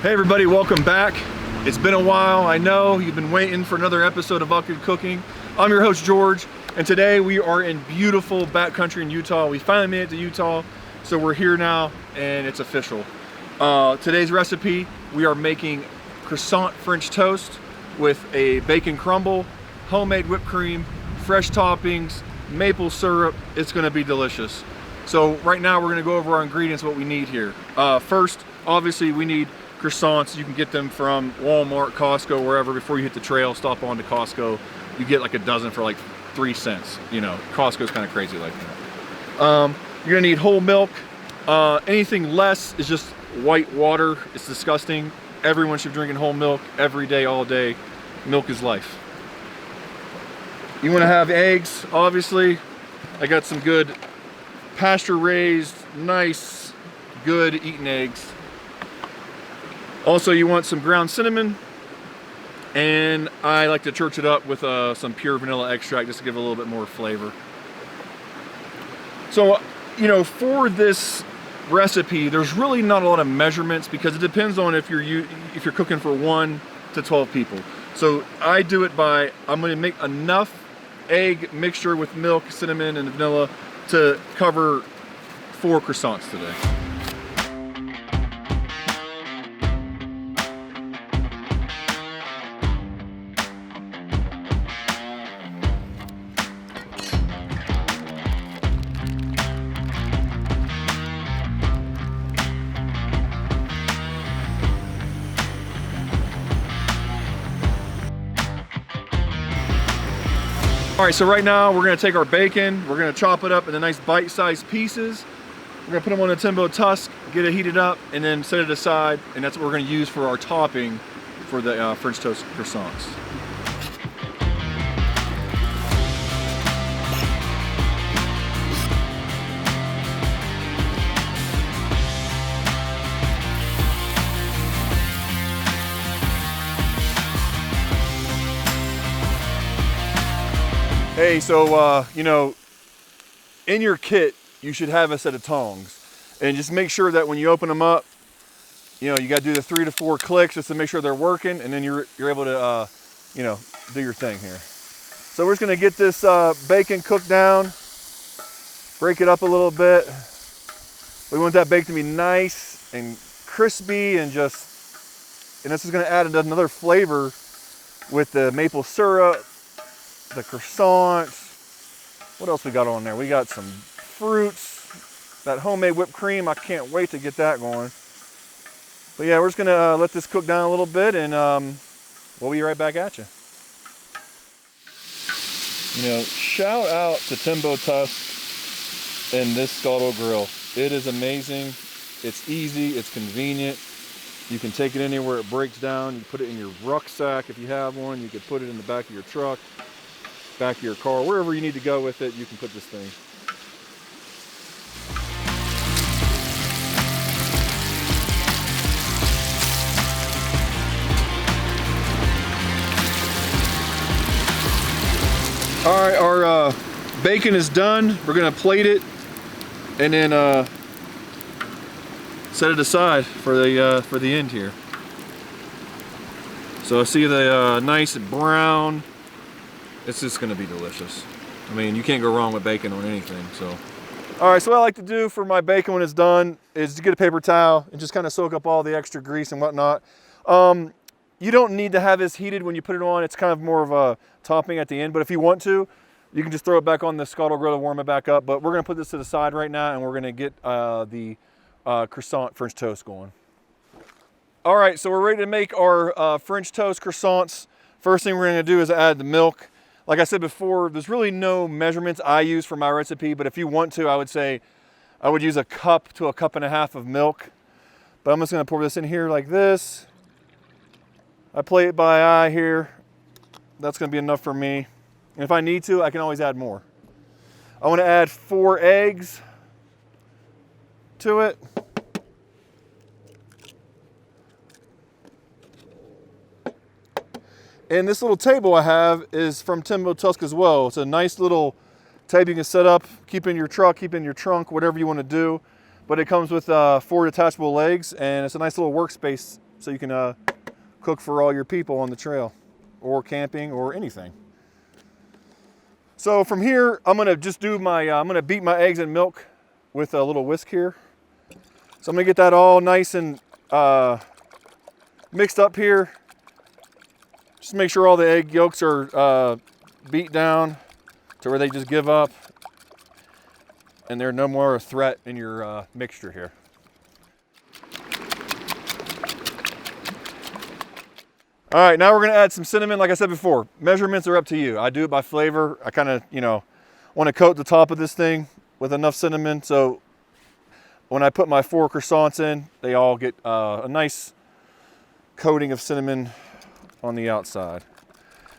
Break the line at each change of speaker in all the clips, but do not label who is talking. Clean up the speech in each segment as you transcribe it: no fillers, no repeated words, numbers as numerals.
Hey everybody, welcome back. It's been a while. I know you've been waiting for another episode of Bucket Cooking. I'm your host George, and today we are in beautiful backcountry in Utah. We finally made it to Utah, so we're here now and it's official. Today's recipe, we are making Croissant French Toast with a bacon crumble, homemade whipped cream, fresh toppings, maple syrup. It's gonna be delicious. So right now we're gonna go over our ingredients, what we need here. First, obviously we need croissants. You can get them from Walmart, Costco, wherever. Before you hit the trail, stop on to Costco. You get like a dozen for like 3 cents. You know, Costco's kind of crazy like that. You're gonna need whole milk. Anything less is just white water. It's disgusting. Everyone should be drinking whole milk every day, all day. Milk is life. You wanna have eggs, obviously. I got some good pasture-raised, nice, good eaten eggs. Also, you want some ground cinnamon, and I like to church it up with some pure vanilla extract just to give it a little bit more flavor. So, you know, for this recipe, there's really not a lot of measurements because it depends on if you're cooking for 1 to 12 people. So I do it by, I'm going to make enough egg mixture with milk, cinnamon, and vanilla to cover 4 croissants today. All right, so right now we're gonna take our bacon, we're gonna chop it up into nice bite-sized pieces. We're gonna put them on a Tembo Tusk, get it heated up, and then set it aside, and that's what we're gonna use for our topping for the French toast croissants. Hey, so, you know, in your kit, you should have a set of tongs. And just make sure that when you open them up, you know, you got to do the 3 to 4 clicks just to make sure they're working, and then you're able to, you know, do your thing here. So we're just going to get this bacon cooked down, break it up a little bit. We want that bacon to be nice and crispy and just, and this is going to add another flavor with the maple syrup, the croissants. What else we got on there? We got some fruits, that homemade whipped cream. I can't wait to get that going. But yeah, we're just gonna let this cook down a little bit, and we'll be right back at you. You know, shout out to Tembo Tusk and this Skottle grill. It is amazing. It's easy, it's convenient. You can take it anywhere it breaks down. You put it in your rucksack if you have one. You could put it in the back of your truck, back of your car, wherever you need to go with it, you can put this thing. All right, our bacon is done. We're gonna plate it and then set it aside for the end here. So see the nice brown. It's just gonna be delicious. I mean, you can't go wrong with bacon on anything, so. All right, so what I like to do for my bacon when it's done is to get a paper towel and just kind of soak up all the extra grease and whatnot. You don't need to have this heated when you put it on. It's kind of more of a topping at the end, but if you want to, you can just throw it back on the Skottle grill to warm it back up. But we're gonna put this to the side right now, and we're gonna get the Croissant French Toast going. All right, so we're ready to make our French toast croissants. First thing we're gonna do is add the milk. Like I said before, there's really no measurements I use for my recipe, but if you want to, I would say I would use a cup to a cup and a half of milk. But I'm just gonna pour this in here like this. I play it by eye here. That's gonna be enough for me. And if I need to, I can always add more. I wanna add 4 eggs to it. And this little table I have is from Tembo Tusk as well. It's a nice little table you can set up, keep in your truck, keep in your trunk, whatever you want to do. But it comes with 4 detachable legs, and it's a nice little workspace so you can cook for all your people on the trail or camping or anything. So from here, I'm gonna just do my, I'm gonna beat my eggs in milk with a little whisk here. So I'm gonna get that all nice and mixed up here. Just make sure all the egg yolks are beat down to where they just give up and they're no more a threat in your mixture here. All right, now we're gonna add some cinnamon. Like I said before, measurements are up to you. I do it by flavor. I kind of, you know, want to coat the top of this thing with enough cinnamon so when I put my 4 croissants in, they all get a nice coating of cinnamon on the outside.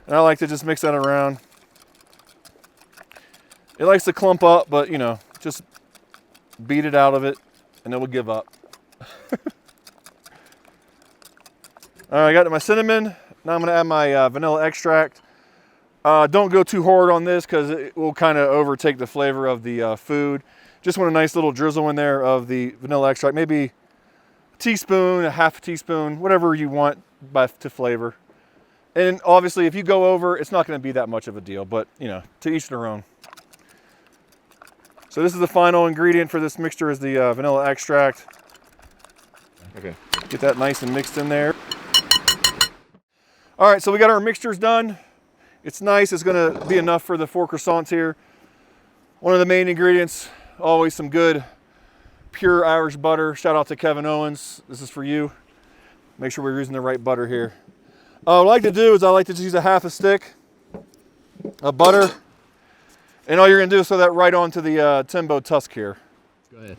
And I like to just mix that around. It likes to clump up, but you know, just beat it out of it and it will give up. All right, I got my cinnamon. Now I'm gonna add my vanilla extract. Don't go too hard on this because it will kind of overtake the flavor of the food. Just want a nice little drizzle in there of the vanilla extract, maybe a teaspoon, a half a teaspoon, whatever you want to flavor. And obviously if you go over, it's not gonna be that much of a deal, but you know, to each their own. So this is the final ingredient for this mixture is the vanilla extract. Okay, get that nice and mixed in there. All right, so we got our mixtures done. It's nice, it's gonna be enough for the 4 croissants here. One of the main ingredients, always some good pure Irish butter. Shout out to Kevin Owens, this is for you. Make sure we're using the right butter here. What I like to do is I like to just use a half a stick of butter. And all you're gonna do is throw that right onto the Tembo Tusk here.
Go ahead.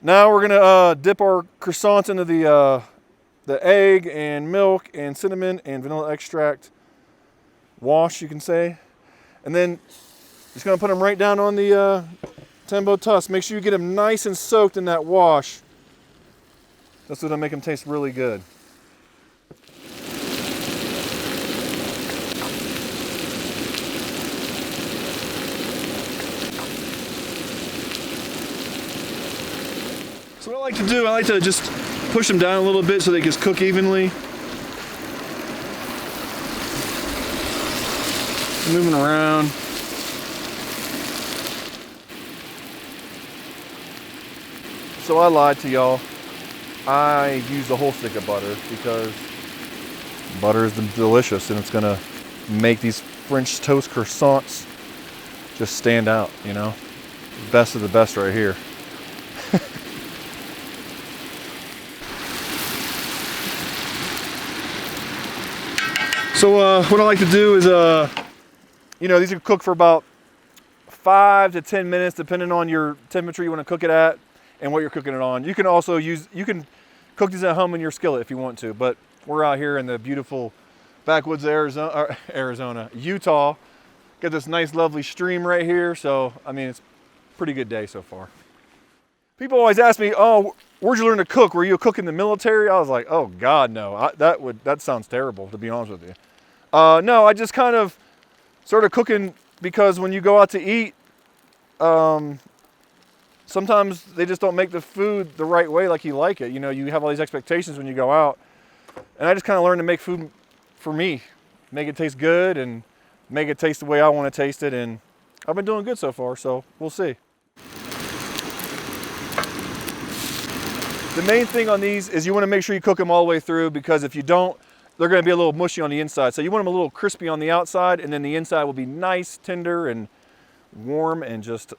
Now we're gonna dip our croissants into the egg and milk and cinnamon and vanilla extract wash, you can say. And then just gonna put them right down on the Tembo Tusk. Make sure you get them nice and soaked in that wash. That's what'll make them taste really good. So what I like to do, I like to just push them down a little bit so they just cook evenly. Moving around. So I lied to y'all. I use a whole stick of butter because butter is delicious and it's gonna make these French toast croissants just stand out, you know? Best of the best right here. So what I like to do is, you know, these are cooked for about 5 to 10 minutes, depending on your temperature you want to cook it at and what you're cooking it on. You can also you can cook these at home in your skillet if you want to, but we're out here in the beautiful backwoods Utah. Got this nice, lovely stream right here. So, I mean, it's a pretty good day so far. People always ask me, oh, where'd you learn to cook? Were you a cook in the military? I was like, oh God, no, that sounds terrible, to be honest with you. No, I just kind of started cooking because when you go out to eat, sometimes they just don't make the food the right way like you like it. You know, you have all these expectations when you go out. And I just kind of learned to make food for me, make it taste good and make it taste the way I want to taste it. And I've been doing good so far, so we'll see. The main thing on these is you want to make sure you cook them all the way through, because if you don't, they're going to be a little mushy on the inside. So you want them a little crispy on the outside, and then the inside will be nice, tender, and warm, and just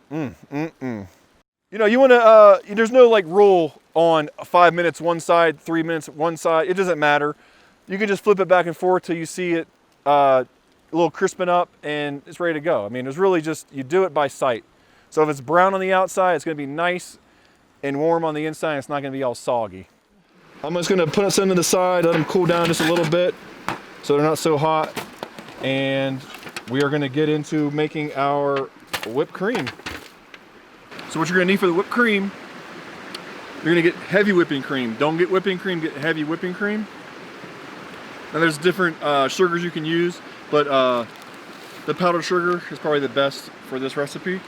You know, you want to, there's no like rule on 5 minutes one side, 3 minutes one side. It doesn't matter. You can just flip it back and forth till you see it a little crisping up, and it's ready to go. I mean, it's really just, you do it by sight. So if it's brown on the outside, it's going to be nice and warm on the inside. It's not going to be all soggy. I'm just going to put some to the side, let them cool down just a little bit so they're not so hot. And we are going to get into making our whipped cream. So what you're going to need for the whipped cream, you're going to get heavy whipping cream. Don't get whipping cream, get heavy whipping cream. Now there's different sugars you can use, but the powdered sugar is probably the best for this recipe.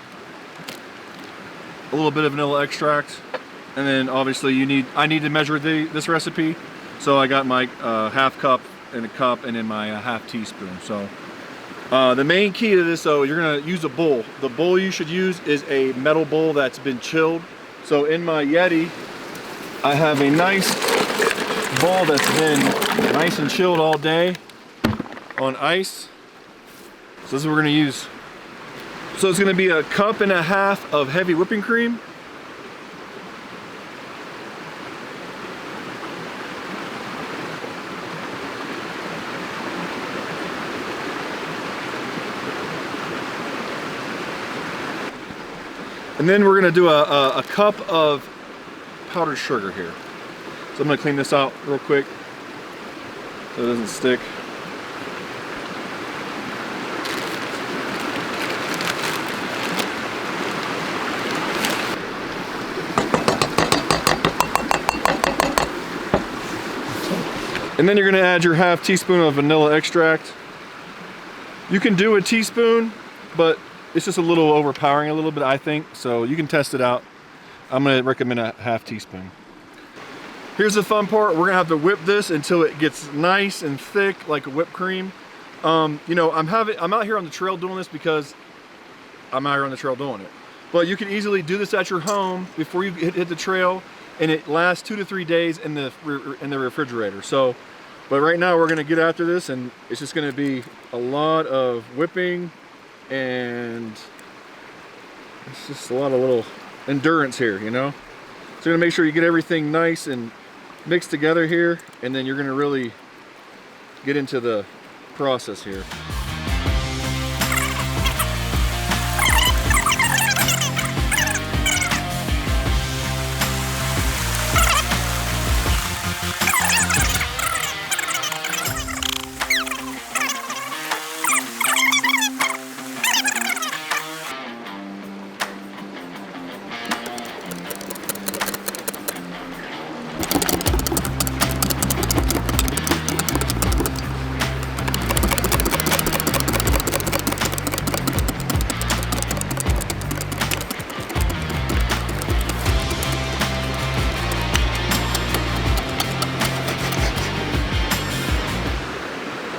a little bit of vanilla extract, and then obviously I need to measure this recipe, so I got my half cup in a cup, and then my half teaspoon. So the main key to this, though, you're gonna use a bowl. The bowl you should use is a metal bowl that's been chilled. So in my Yeti, I have a nice bowl that's been nice and chilled all day on ice. So this is what we're gonna use. So it's gonna be a cup and a half of heavy whipping cream. And then we're gonna do a cup of powdered sugar here. So I'm gonna clean this out real quick so it doesn't stick. And then you're gonna add your half teaspoon of vanilla extract. You can do a teaspoon, but it's just a little overpowering a little bit, I think. So you can test it out. I'm gonna recommend a half teaspoon. Here's the fun part. We're gonna have to whip this until it gets nice and thick like a whipped cream. You know, I'm out here on the trail doing this because I'm out here on the trail doing it. But you can easily do this at your home before you hit the trail, and it lasts 2 to 3 days in the refrigerator. So, but right now we're gonna get after this, and it's just gonna be a lot of whipping, and it's just a lot of little endurance here, you know? So you're gonna make sure you get everything nice and mixed together here, and then you're gonna really get into the process here.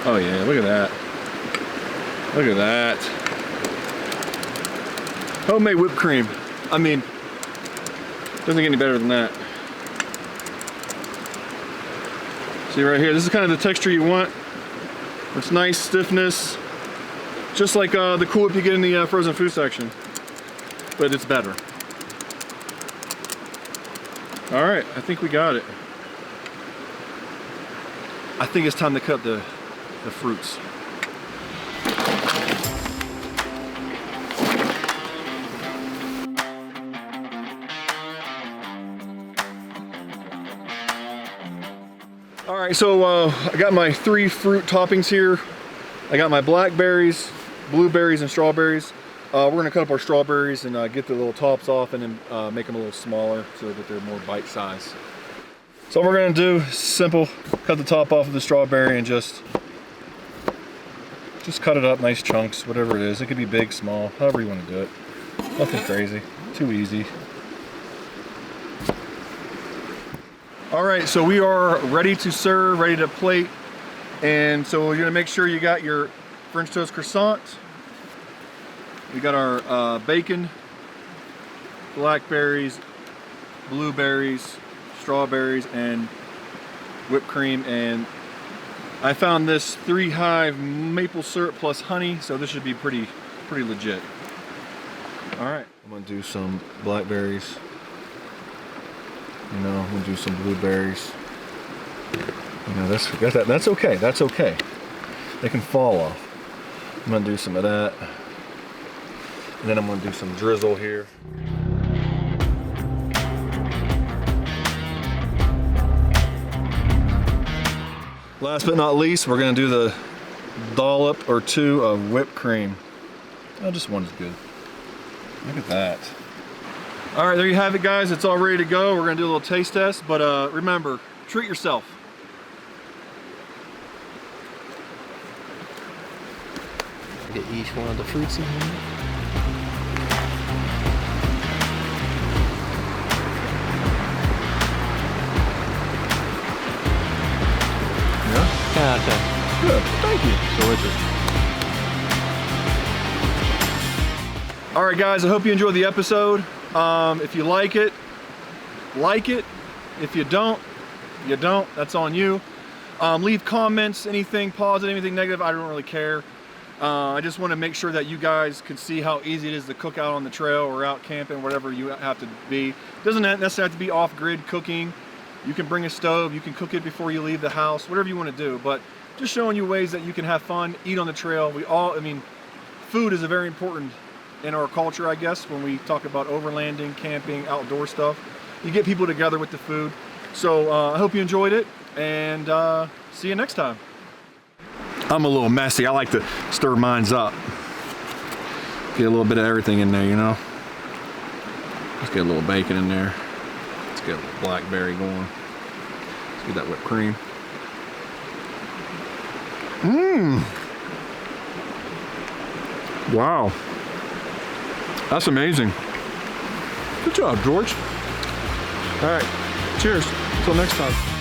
Oh yeah, look at that. Look at that. Homemade whipped cream. I mean, doesn't get any better than that. See right here, this is kind of the texture you want. It's nice stiffness, just like the Cool Whip you get in the frozen food section, but it's better. All right, I think we got it. I think it's time to cut the fruits. All right, so I got my 3 fruit toppings here. I got my blackberries, blueberries, and strawberries. We're gonna cut up our strawberries and get the little tops off, and then make them a little smaller so that they're more bite size. So what we're gonna do, simple, cut the top off of the strawberry and just cut it up nice chunks, whatever it is. It could be big, small, however you want to do it. Nothing crazy, too easy. All right, so we are ready to serve, ready to plate. And so you're gonna make sure you got your French toast croissant. We got our bacon, blackberries, blueberries, strawberries, and whipped cream. And I found this 3-hive maple syrup plus honey, so this should be pretty legit. All right, I'm gonna do some blackberries. You know, I'm gonna do some blueberries. You know, that's okay. That's okay. They can fall off. I'm gonna do some of that, and then I'm gonna do some drizzle here. Last but not least, we're gonna do the dollop or 2 of whipped cream. Oh, just one is good. Look at that. All right, there you have it, guys. It's all ready to go. We're gonna do a little taste test, but remember, treat yourself.
Get each one of the fruits in here.
good. Thank you. Delicious. All right, guys, I hope you enjoyed the episode. If you like it, like it. If you don't, you don't. That's on you. Leave comments, anything positive, anything negative. I don't really care. I just want to make sure that you guys can see how easy it is to cook out on the trail or out camping, whatever you have to be. It doesn't necessarily have to be off-grid cooking. You can bring a stove, you can cook it before you leave the house, whatever you want to do. But just showing you ways that you can have fun, eat on the trail. I mean, food is a very important in our culture, I guess, when we talk about overlanding, camping, outdoor stuff. You get people together with the food. So I hope you enjoyed it, and see you next time. I'm a little messy. I like to stir mines up. Get a little bit of everything in there, you know. Let's get a little bacon in there. Let's get a little blackberry going. Let's get that whipped cream. Mmm. Wow. That's amazing. Good job, George. All right. Cheers. Until next time.